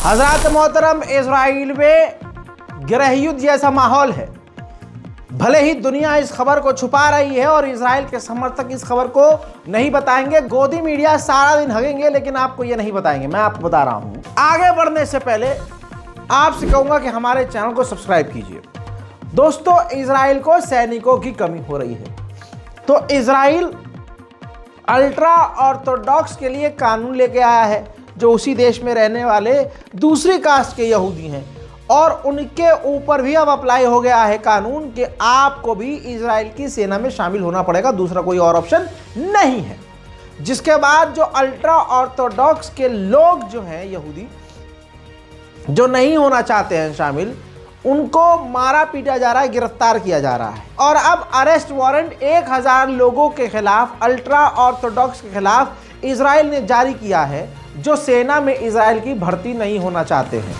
हजरत मोहतरम, इजराइल में गृह युद्ध जैसा माहौल है। भले ही दुनिया इस खबर को छुपा रही है और इजराइल के समर्थक इस खबर को नहीं बताएंगे, गोदी मीडिया सारा दिन हगेंगे, लेकिन आपको ये नहीं बताएंगे। मैं आपको बता रहा हूं। आगे बढ़ने से पहले आपसे कहूंगा कि हमारे चैनल को सब्सक्राइब कीजिए। दोस्तों, इजराइल को सैनिकों की कमी हो रही है, तो इजराइल अल्ट्रा ऑर्थोडॉक्स के लिए कानून लेके आया है, जो उसी देश में रहने वाले दूसरी कास्ट के यहूदी हैं, और उनके ऊपर भी अब अप्लाई हो गया है कानून कि आपको भी इजराइल की सेना में शामिल होना पड़ेगा, दूसरा कोई और ऑप्शन नहीं है। जिसके बाद जो अल्ट्रा ऑर्थोडॉक्स के लोग जो हैं, यहूदी जो नहीं होना चाहते हैं शामिल, उनको मारा पीटा जा रहा है, गिरफ्तार किया जा रहा है। और अब अरेस्ट वारंट 1000 लोगों के खिलाफ, अल्ट्रा ऑर्थोडॉक्स के खिलाफ इजराइल ने जारी किया है, जो सेना में इजराइल की भर्ती नहीं होना चाहते हैं।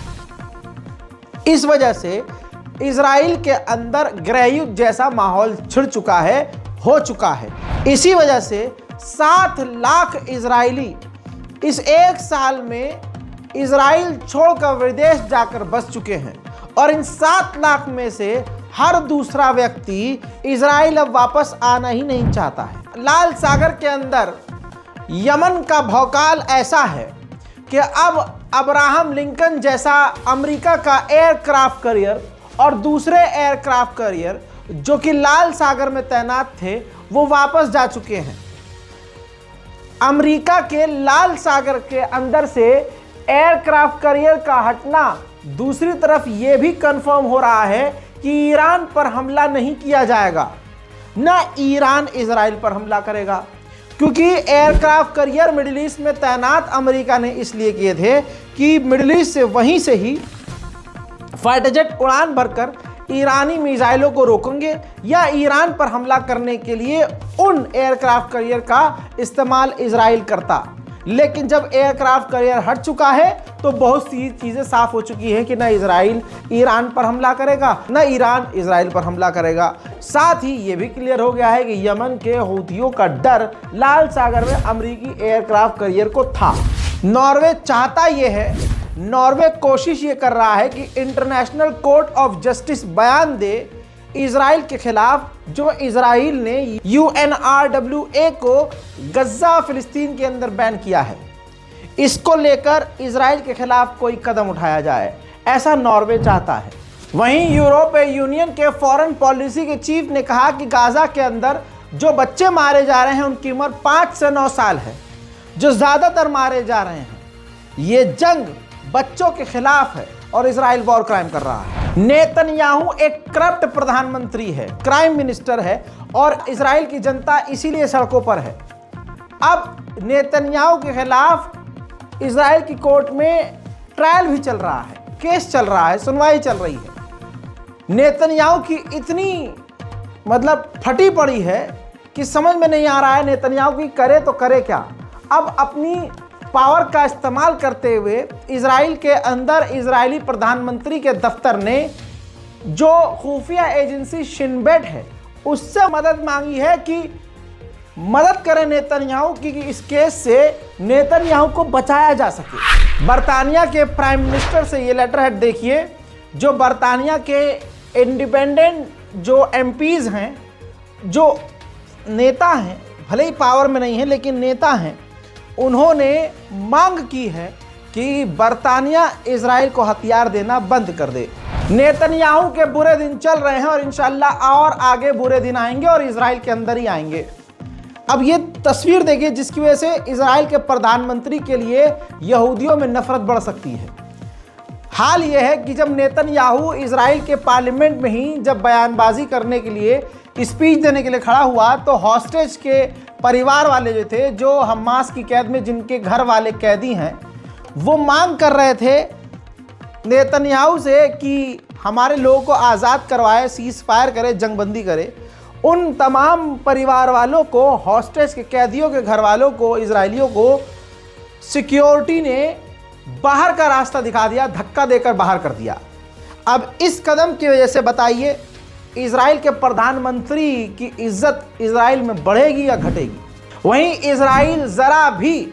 इस वजह से इजराइल के अंदर गृहयुद्ध जैसा माहौल छिड़ चुका है, हो चुका है। इसी वजह से 7 लाख इजरायली इस 1 साल में इजराइल छोड़कर विदेश जाकर बस चुके हैं, और इन 7 लाख में से हर दूसरा व्यक्ति इजराइल अब वापस आना ही नहीं चाहता है। लाल सागर के अंदर यमन का भौकाल ऐसा है कि अब अब्राहम लिंकन जैसा अमेरिका का एयरक्राफ्ट कैरियर और दूसरे एयरक्राफ्ट कैरियर जो कि लाल सागर में तैनात थे, वो वापस जा चुके हैं। अमेरिका के लाल सागर के अंदर से एयरक्राफ्ट कैरियर का हटना, दूसरी तरफ यह भी कंफर्म हो रहा है कि ईरान पर हमला नहीं किया जाएगा, ना ईरान इजराइल पर हमला करेगा, क्योंकि एयरक्राफ्ट कैरियर मिडिल ईस्ट में तैनात अमेरिका ने इसलिए किए थे कि मिडिल ईस्ट से वहीं से ही फाइटर जेट उड़ान भरकर ईरानी मिसाइलों को रोकेंगे या ईरान पर हमला करने के लिए उन एयरक्राफ्ट कैरियर का इस्तेमाल इजराइल करता। लेकिन जब एयरक्राफ्ट कैरियर हट चुका है तो बहुत सी चीज़ें साफ हो चुकी हैं कि न इजराइल ईरान पर हमला करेगा, न ईरान इजराइल पर हमला करेगा। साथ ही ये भी क्लियर हो गया है कि यमन के हूथियों का डर लाल सागर में अमेरिकी एयरक्राफ्ट कैरियर को था। नॉर्वे चाहता ये है, नॉर्वे कोशिश ये कर रहा है कि इंटरनेशनल कोर्ट ऑफ जस्टिस बयान दे इजराइल के खिलाफ, जो इजराइल ने UNRWA को गज्जा फिलिस्तीन के अंदर बैन किया है। इसको लेकर इजराइल के खिलाफ कोई कदम उठाया जाए, ऐसा नॉर्वे चाहता है। वहीं यूरोपीय यूनियन के फॉरेन पॉलिसी के चीफ ने कहा कि गाजा के अंदर जो बच्चे मारे जा रहे हैं उनकी उम्र 5 से 9 साल है, जो ज़्यादातर मारे जा रहे हैं। ये जंग बच्चों के खिलाफ है और इजराइल वॉर क्राइम कर रहा है। नेतन्याहू एक करप्ट प्रधानमंत्री है, क्राइम मिनिस्टर है, और इजराइल की जनता इसीलिए सड़कों पर है। अब नेतन्याहू के खिलाफ इजराइल की कोर्ट में ट्रायल भी चल रहा है, केस चल रहा है, सुनवाई चल रही है। नेतन्याहू की इतनी फटी पड़ी है कि समझ में नहीं आ रहा है नेतन्याहू की करे तो करे क्या। अब अपनी पावर का इस्तेमाल करते हुए इजराइल के अंदर इजरायली प्रधानमंत्री के दफ्तर ने जो खुफिया एजेंसी शिन बेट है उससे मदद मांगी है कि मदद करें नेतन्याहू की इस केस से नेतन्याहू को बचाया जा सके। बरतानिया के प्राइम मिनिस्टर से ये लेटर हेड देखिए, जो बरतानिया के इंडिपेंडेंट जो MPs हैं, जो नेता हैं, भले ही पावर में नहीं है लेकिन नेता हैं, उन्होंने मांग की है कि बरतानिया इजराइल को हथियार देना बंद कर दे। नेतन्याहू के बुरे दिन चल रहे हैं और इंशाल्लाह और आगे बुरे दिन आएंगे और इजराइल के अंदर ही आएंगे। अब ये तस्वीर देखिए जिसकी वजह से इजराइल के प्रधानमंत्री के लिए यहूदियों में नफरत बढ़ सकती है। हाल ये है कि जब नेतन्याहू इजराइल के पार्लियामेंट में ही जब बयानबाजी करने के लिए, स्पीच देने के लिए खड़ा हुआ, तो हॉस्टेज के परिवार वाले जो थे, जो हमास की कैद में जिनके घर वाले कैदी हैं, वो मांग कर रहे थे नेतन्याहू से कि हमारे लोगों को आज़ाद करवाए, सीज फायर करे, जंगबंदी करे। उन तमाम परिवार वालों को, हॉस्टेज के कैदियों के घर वालों को, इजरायलियों को सिक्योरिटी ने बाहर का रास्ता दिखा दिया, धक्का देकर बाहर कर दिया। अब इस कदम की वजह से बताइए इजराइल के प्रधानमंत्री की इज्जत इजराइल में बढ़ेगी या घटेगी? वहीं इजराइल ज़रा भी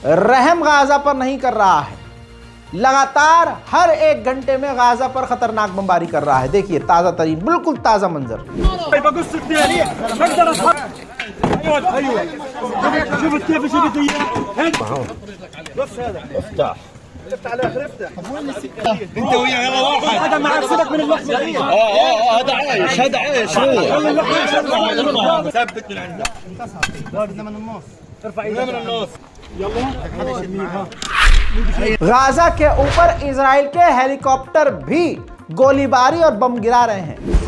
रहम गाज़ा पर नहीं कर रहा है। लगातार हर 1 घंटे में गाजा पर खतरनाक बमबारी कर रहा है। देखिए ताजा तरीन, बिल्कुल ताजा मंजर। गाजा के ऊपर इजराइल के हेलीकॉप्टर भी गोलीबारी और बम गिरा रहे हैं।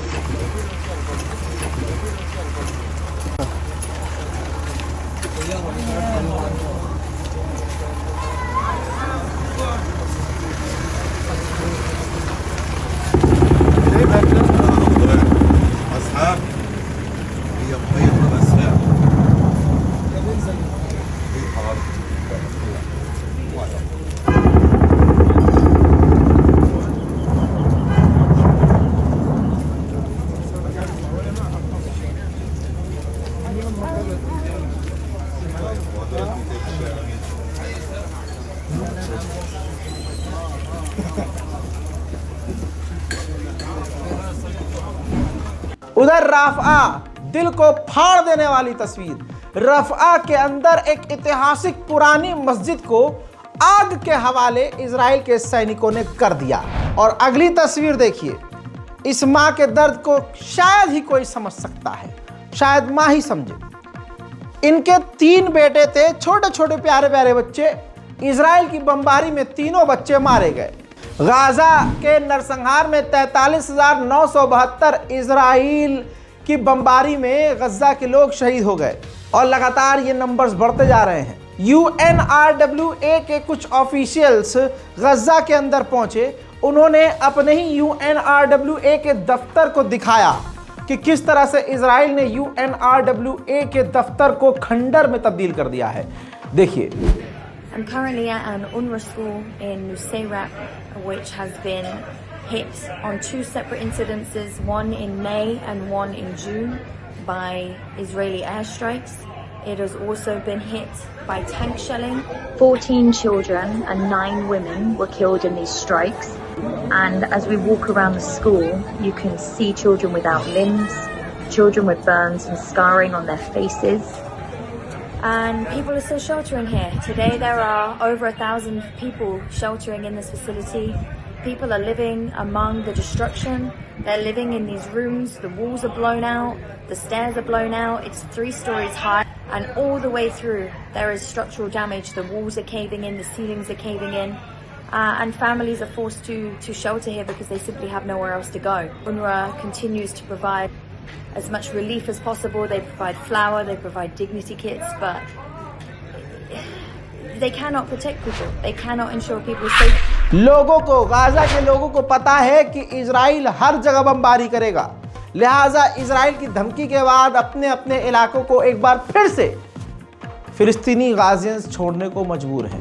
उधर राफा, दिल को फाड़ देने वाली तस्वीर। रफा के अंदर एक ऐतिहासिक पुरानी मस्जिद को आग के हवाले इजराइल के सैनिकों ने कर दिया। और अगली तस्वीर देखिए, इस मां के दर्द को शायद ही कोई समझ सकता है, शायद मां ही समझे। इनके 3 बेटे थे, छोटे छोटे प्यारे प्यारे बच्चे। इजराइल की बमबारी में तीनों बच्चे मारे गए। गाजा के नरसंहार में 43,972 इजराइल की बमबारी में गजा के लोग शहीद हो गए और लगातार ये नंबर्स बढ़ते जा रहे हैं। UNRWA के कुछ ऑफिशियल्स गजा के अंदर पहुंचे। उन्होंने अपने ही UNRWA के दफ्तर को दिखाया कि किस तरह से इजराइल ने UNRWA के दफ्तर को खंडर में तब्दील कर दिया है। देखिए। I'm currently at an UNRWA school in Nusayrat, which has been hit on 2 separate incidences, one in May and one in June, by Israeli airstrikes. It has also been hit by tank shelling. 14 children and 9 women were killed in these strikes. And as we walk around the school, you can see children without limbs, children with burns and scarring on their faces. And people are still sheltering here. Today there are over 1,000 people sheltering in this facility. People are living among the destruction. They're living in these rooms. The walls are blown out. The stairs are blown out. It's 3 stories high. And all the way through there is structural damage. The walls are caving in. The ceilings are caving in. And families are forced to shelter here because they simply have nowhere else to go. UNRWA continues to provide as much relief as possible. They provide flour, they provide dignity kits, but they cannot protect people. They cannot ensure people's safety. लोगों को, Gaza के लोगों को पता है कि Israel हर जगह बमबारी करेगा, लिहाजा इजराइल की धमकी के बाद अपने अपने इलाकों को एक बार फिर से फिलिस्तीनी गाजियंस छोड़ने को मजबूर हैं।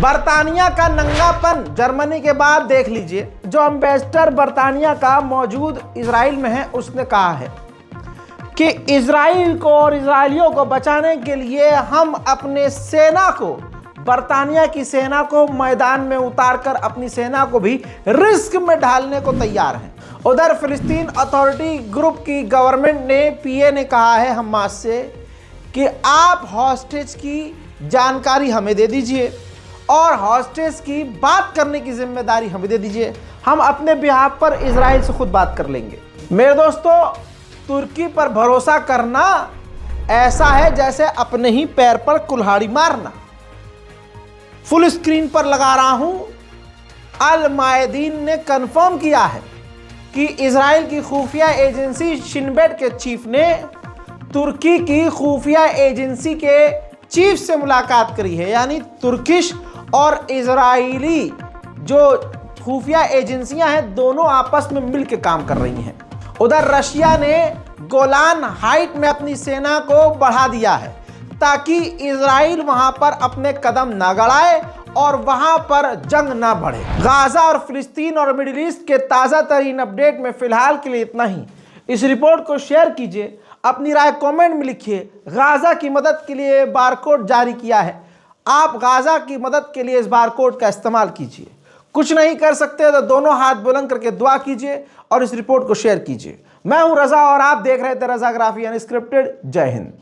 बर्तानिया का नंगापन जर्मनी के बाद देख लीजिए। जो एम्बेसडर बर्तानिया का मौजूद इजराइल में है, उसने कहा है कि इजराइल को और इजराइलियों को बचाने के लिए हम अपने सेना को, बर्तानिया की सेना को मैदान में उतारकर अपनी सेना को भी रिस्क में डालने को तैयार हैं। उधर फिलिस्तीन अथॉरिटी ग्रुप की गवर्नमेंट ने, PA ने कहा है हमास से कि आप हॉस्टेज की जानकारी हमें दे दीजिए और हॉस्टेज की बात करने की जिम्मेदारी हमें दे दीजिए, हम अपने बिहाफ पर इजराइल से खुद बात कर लेंगे। मेरे दोस्तों, तुर्की पर भरोसा करना ऐसा है जैसे अपने ही पैर पर कुल्हाड़ी मारना। फुल स्क्रीन पर लगा रहा हूं अल मायदीन ने कंफर्म किया है कि इजराइल की खुफिया एजेंसी शिन बेट के चीफ ने तुर्की की खुफिया एजेंसी के चीफ से मुलाकात करी है। यानी तुर्किश और इजरायली जो खुफिया एजेंसियां हैं दोनों आपस में मिलकर काम कर रही हैं। उधर रशिया ने गोलान हाइट में अपनी सेना को बढ़ा दिया है ताकि इजराइल वहां पर अपने कदम न गड़ाए और वहां पर जंग ना बढ़े। गाजा और फिलिस्तीन और मिडिल ईस्ट के ताज़ा तरीन अपडेट में फिलहाल के लिए इतना ही। इस रिपोर्ट को शेयर कीजिए, अपनी राय कमेंट में लिखिए। गाजा की मदद के लिए बारकोड जारी किया है, आप गाजा की मदद के लिए इस बारकोड का इस्तेमाल कीजिए। कुछ नहीं कर सकते तो दोनों हाथ बुलंद करके दुआ कीजिए और इस रिपोर्ट को शेयर कीजिए। मैं हूं रजा और आप देख रहे थे रजाग्राफी अनस्क्रिप्टेड। जय हिंद।